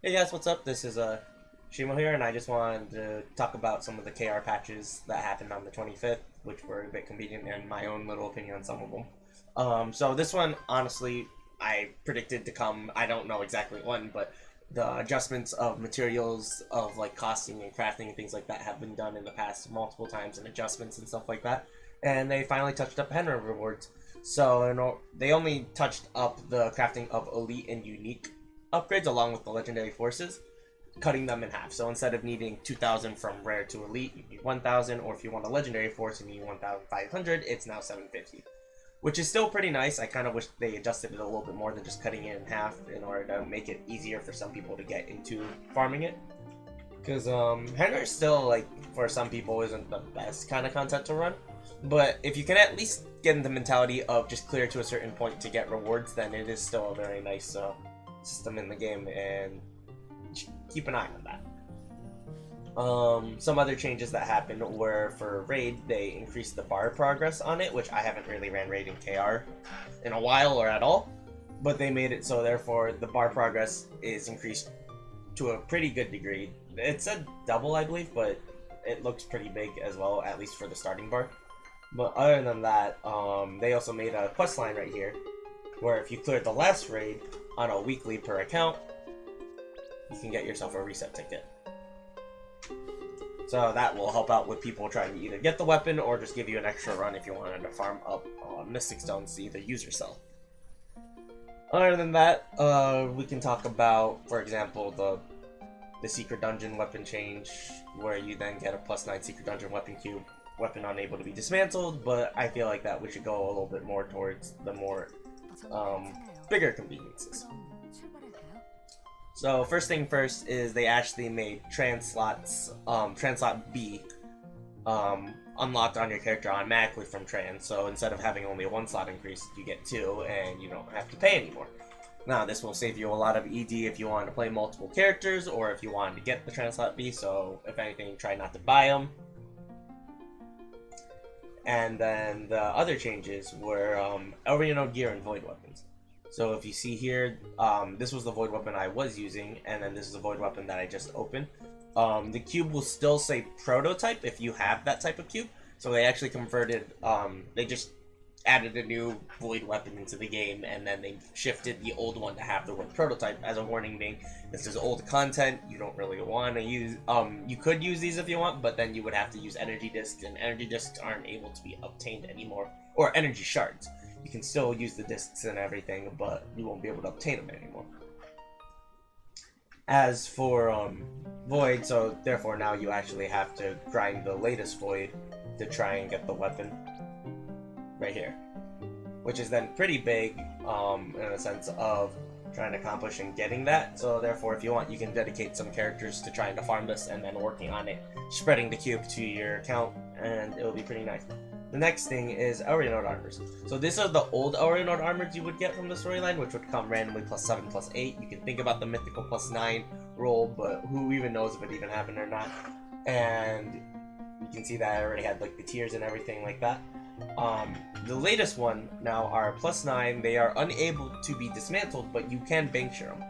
Hey guys, what's up? This is Shimo here, and I just wanted to talk about some of the KR patches that happened on the 25th, which were a bit convenient, and my own little opinion on some of them. So this one, honestly, I predicted to come. I don't know exactly when, but the adjustments of materials, of like costing and crafting and things like that, have been done in the past multiple times, and adjustments and stuff like that. And they finally touched up Henry rewards. So they only touched up the crafting of elite and unique upgrades along with the legendary forces, cutting them in half. So instead of needing 2,000 from rare to elite, you need 1,000, or if you want a legendary force and you need 1,500, it's now 750. Which is still pretty nice. I kind of wish they adjusted it a little bit more than just cutting it in half in order to make it easier for some people to get into farming it. Because Henry still, like, for some people, isn't the best kind of content to run. But if you can at least get in the mentality of just clear to a certain point to get rewards, then it is still a very nice system in the game, and keep an eye on that. Some other changes that happened were for Raid, they increased the bar progress on it, which I haven't really ran Raid in KR in a while or at all. But they made it so therefore the bar progress is increased to a pretty good degree. It's a double, I believe, but it looks pretty big as well, at least for the starting bar. But other than that, they also made a quest line right here, where if you cleared the last raid on a weekly per account, you can get yourself a reset ticket. So that will help out with people trying to either get the weapon or just give you an extra run if you wanted to farm up Mystic Stones to either use or sell. Other than that, we can talk about, for example, the secret dungeon weapon change, where you then get a +9 secret dungeon weapon cube, weapon unable to be dismantled. But I feel like that we should go a little bit more towards the more bigger conveniences. So first thing first is they actually made Translot B unlocked on your character automatically from Trans. So instead of having only a one slot increase, you get two, and you don't have to pay anymore. Now this will save you a lot of ED if you want to play multiple characters, or if you wanted to get the Translot B. So if anything, try not to buy them. And then the other changes were Elrino gear and void weapons. So if you see here, this was the void weapon I was using, and then this is a void weapon that I just opened. The cube will still say prototype if you have that type of cube. So they actually converted, they just added a new void weapon into the game, and then they shifted the old one to have the word prototype as a warning being, this is old content, you don't really want to use, you could use these if you want, but then you would have to use energy discs, and energy discs aren't able to be obtained anymore, or energy shards. You can still use the discs and everything, but you won't be able to obtain them anymore. As for Void, so therefore now you actually have to grind the latest Void to try and get the weapon right here, which is then pretty big in a sense of trying to accomplish and getting that. So therefore, if you want, you can dedicate some characters to trying to farm this and then working on it, spreading the cube to your account, and it'll be pretty nice. The next thing is Elrionode armors. So these are the old Elrionode armors you would get from the storyline, which would come randomly +7, +8. You can think about the mythical +9 roll, but who even knows if it even happened or not. And you can see that I already had like the tiers and everything like that. The latest one now are +9. They are unable to be dismantled, but you can bank share them.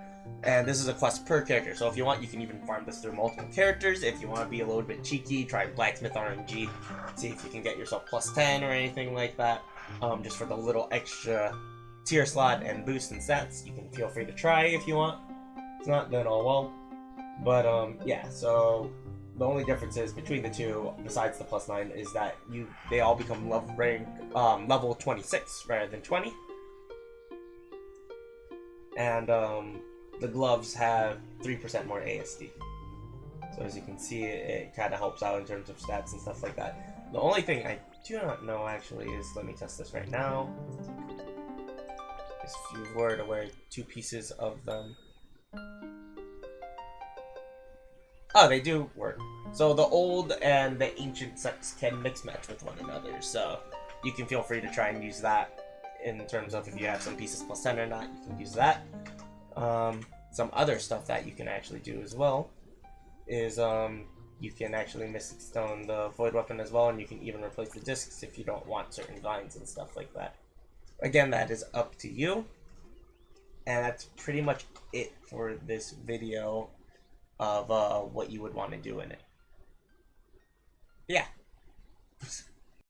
And this is a quest per character, so if you want, you can even farm this through multiple characters. If you want to be a little bit cheeky, try Blacksmith RNG, see if you can get yourself +10 or anything like that, just for the little extra tier slot and boost in stats. You can feel free to try if you want. It's not, then all well. But yeah, so the only difference is between the two, besides the +9, is that they all become level 26 rather than 20. And the gloves have 3% more ASD. So as you can see, it kind of helps out in terms of stats and stuff like that. The only thing I do not know actually is, let me test this right now, is if you were to wear two pieces of them. Oh, they do work. So the old and the ancient sets can mix match with one another. So you can feel free to try and use that in terms of if you have some pieces +10 or not, you can use that. Some other stuff that you can actually do as well is you can actually Mystic Stone the Void Weapon as well, and you can even replace the discs if you don't want certain vines and stuff like that. Again, that is up to you. And that's pretty much it for this video of what you would want to do in it. Yeah.